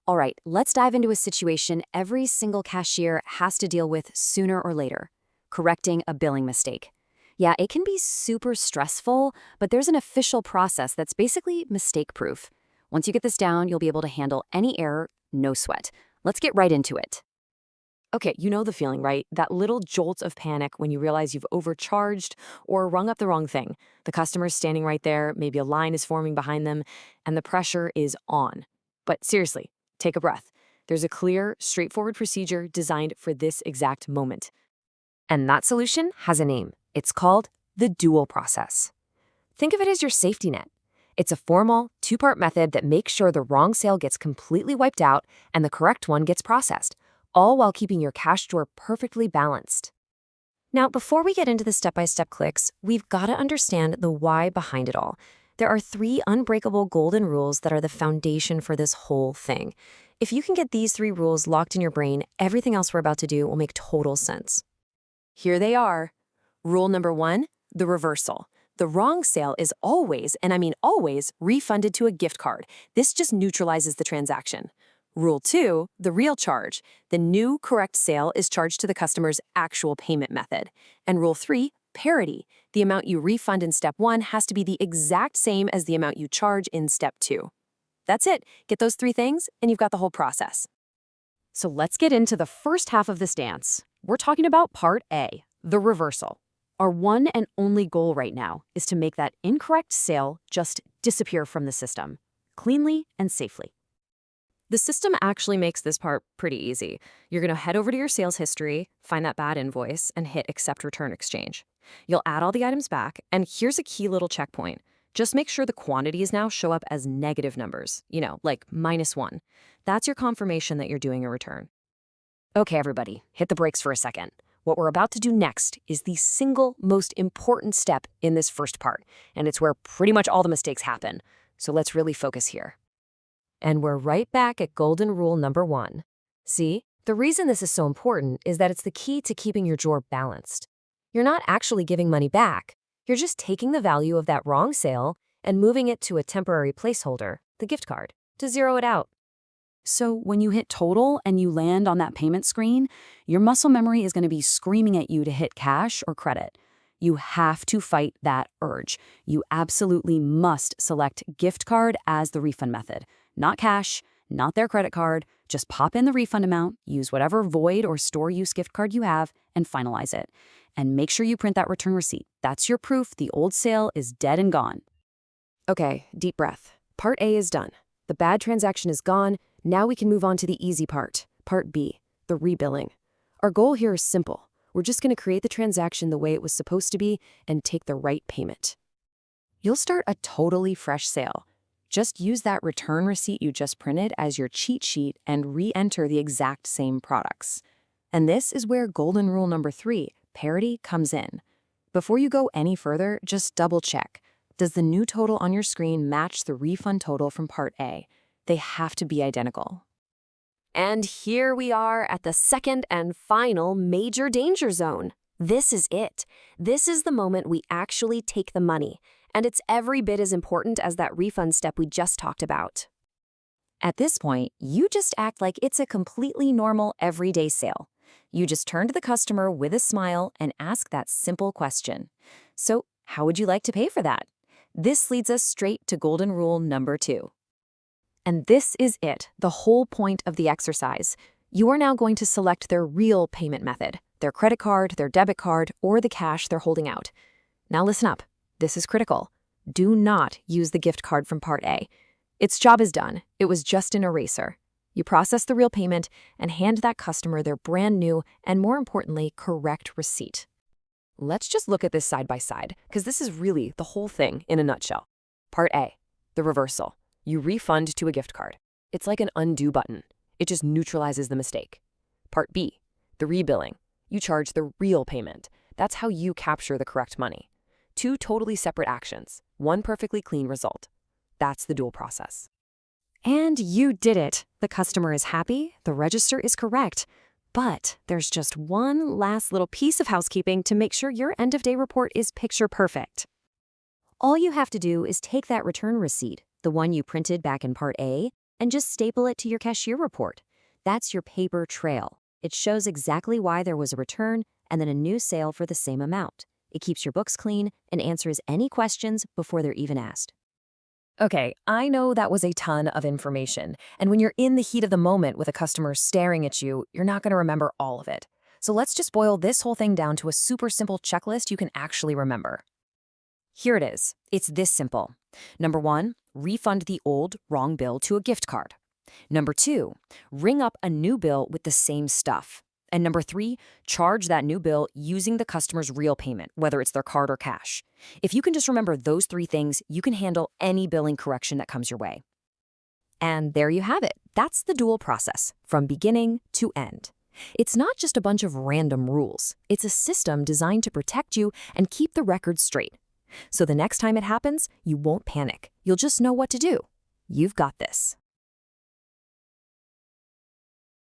All right, let's dive into a situation every single cashier has to deal with sooner or later: correcting a billing mistake. Yeah, it can be super stressful, but there's an official process that's basically mistake-proof. Once you get this down, you'll be able to handle any error, no sweat. Let's get right into it. Okay, you know the feeling, right? That little jolt of panic when you realize you've overcharged or rung up the wrong thing. The customer's standing right there, maybe a line is forming behind them, and the pressure is on. But seriously, take a breath. There's a clear, straightforward procedure designed for this exact moment. And that solution has a name. It's called the dual process. Think of it as your safety net. It's a formal, two-part method that makes sure the wrong sale gets completely wiped out and the correct one gets processed, all while keeping your cash drawer perfectly balanced. Now, before we get into the step-by-step clicks, we've got to understand the why behind it all. There are 3 unbreakable golden rules that are the foundation for this whole thing. If you can get these 3 rules locked in your brain, everything else we're about to do will make total sense. Here they are. Rule number 1, the reversal. The wrong sale is always, and I mean always, refunded to a gift card. This just neutralizes the transaction. Rule 2, the real charge. The new correct sale is charged to the customer's actual payment method. And Rule 3, parity. The amount you refund in Step 1 has to be the exact same as the amount you charge in Step 2. That's it. Get those 3 things, and you've got the whole process. So let's get into the first half of this dance. We're talking about Part A, the reversal. Our one and only goal right now is to make that incorrect sale just disappear from the system, cleanly and safely. The system actually makes this part pretty easy. You're going to head over to your sales history, find that bad invoice, and hit Accept Return Exchange. You'll add all the items back, and here's a key little checkpoint. Just make sure the quantities now show up as negative numbers, like -1. That's your confirmation that you're doing a return. Okay, everybody, hit the brakes for a second. What we're about to do next is the single most important step in this first part, and it's where pretty much all the mistakes happen. So let's really focus here. And we're right back at golden rule number 1. See, the reason this is so important is that it's the key to keeping your drawer balanced. You're not actually giving money back. You're just taking the value of that wrong sale and moving it to a temporary placeholder, the gift card, to zero it out. So when you hit total and you land on that payment screen, your muscle memory is going to be screaming at you to hit cash or credit. You have to fight that urge. You absolutely must select gift card as the refund method. Not cash, not their credit card. Just pop in the refund amount, use whatever void or store use gift card you have, and finalize it. And make sure you print that return receipt. That's your proof the old sale is dead and gone. Okay, deep breath. Part A is done. The bad transaction is gone. Now we can move on to the easy part, Part B, the rebilling. Our goal here is simple. We're just going to create the transaction the way it was supposed to be and take the right payment. You'll start a totally fresh sale. Just use that return receipt you just printed as your cheat sheet and re-enter the exact same products. And this is where golden rule number 3, parity, comes in. Before you go any further, just double check. Does the new total on your screen match the refund total from Part A? They have to be identical. And here we are at the second and final major danger zone. This is it. This is the moment we actually take the money, and it's every bit as important as that refund step we just talked about. At this point, you just act like it's a completely normal everyday sale. You just turn to the customer with a smile and ask that simple question. So, how would you like to pay for that? This leads us straight to golden rule number 2. And this is it, the whole point of the exercise. You are now going to select their real payment method, their credit card, their debit card, or the cash they're holding out. Now listen up. This is critical. Do not use the gift card from Part A. Its job is done. It was just an eraser. You process the real payment and hand that customer their brand new and, more importantly, correct receipt. Let's just look at this side by side, because this is really the whole thing in a nutshell. Part A, the reversal. You refund to a gift card. It's like an undo button. It just neutralizes the mistake. Part B, the rebilling. You charge the real payment. That's how you capture the correct money. 2 totally separate actions, 1 perfectly clean result. That's the dual process. And you did it. The customer is happy, the register is correct. But there's just one last little piece of housekeeping to make sure your end-of-day report is picture perfect. All you have to do is take that return receipt, the one you printed back in Part A, and just staple it to your cashier report. That's your paper trail. It shows exactly why there was a return and then a new sale for the same amount. It keeps your books clean and answers any questions before they're even asked. Okay, I know that was a ton of information, and when you're in the heat of the moment with a customer staring at you, you're not going to remember all of it. So let's just boil this whole thing down to a super simple checklist you can actually remember. Here it is. It's this simple. Number 1, refund the old wrong bill to a gift card. Number 2, ring up a new bill with the same stuff. And number 3, charge that new bill using the customer's real payment, whether it's their card or cash. If you can just remember those 3 things, you can handle any billing correction that comes your way. And there you have it. That's the dual process, from beginning to end. It's not just a bunch of random rules. It's a system designed to protect you and keep the record straight. So the next time it happens, you won't panic. You'll just know what to do. You've got this.